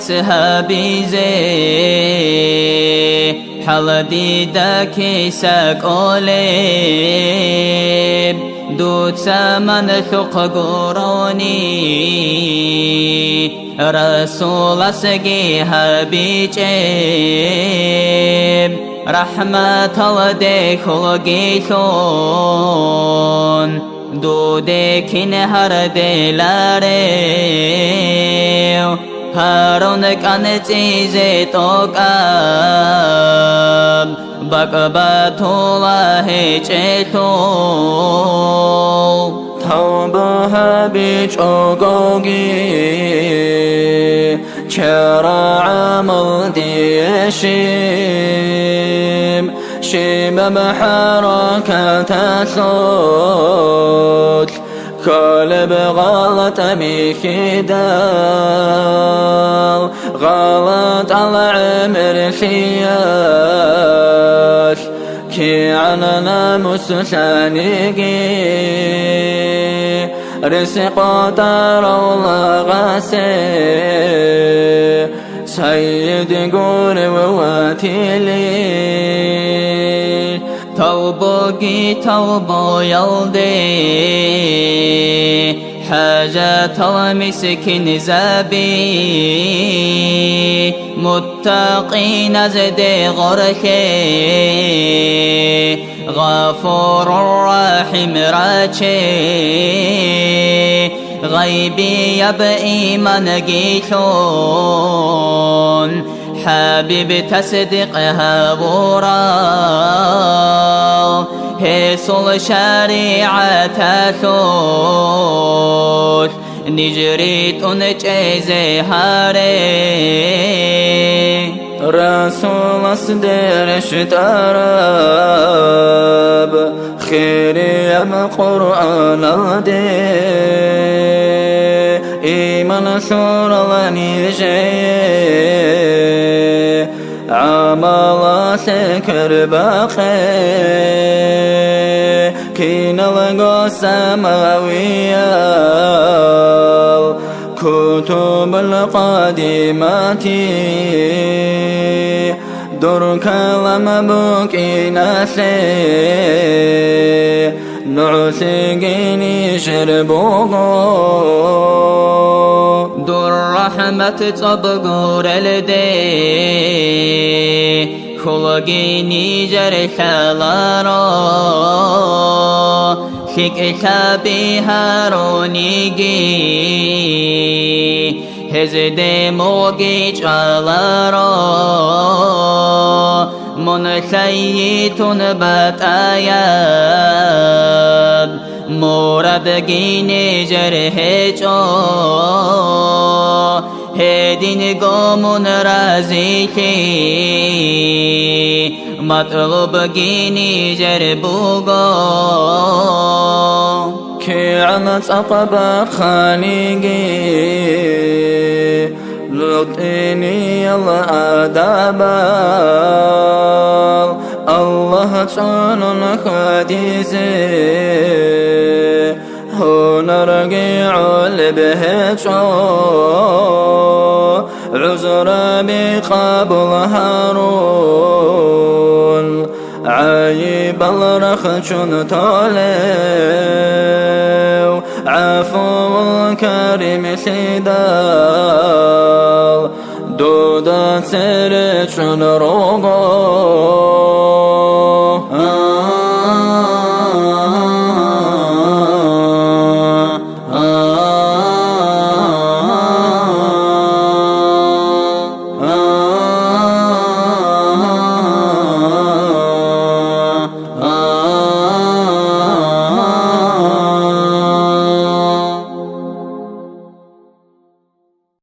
رецц гьабизе حلديدا كيساك أوليب دوت سامن ثق قروني رسول سجيها بيجيب رحمة الله دي خلقيثون دودي كنهر دي لاريو هارون كانت إيزي توقاب بقبات الله جيتو توبها بيجوغوغي كرا عمل ديشيم شيم بحركة صوت قلب غلط بخدال غلط على عمر خياش كي عننا مسسانيقي رزق دار الله غاسي سيد قول وواتيلي توبوكي توبو يلدي حاجة المسكين زابي متقين زدي غرخي غفور رحيم راتشي غيبي يبقي من جيثون حبيب تصدقها بورا هيصل شريعة ثوت نجريت ونجيزي هاري رسول أصدر شتراب خيري يم قرآن الدي إيمان شور لنيجي عمل سكر باقي كين لغو سماوية كتب القديمات دور كلام بوكي ناسي نعسيقيني شربوغو دور رحمة صبغور الدي خلقيني جرخالارو خيك إخابي هارونيجي هزدي موغي جالارو من خييتون باتاياب مورد گيني جرهجو هدين قومون رازيكي مطلوب گيني جربوغو كي عنت أطبا خانيجي لطيني الله آدابا الله تعالى خديزي هنا رجع لبهجو عذر بقبل هارون عيب الرخشن طالب عفو كريم سيدال دودا سرشن روغو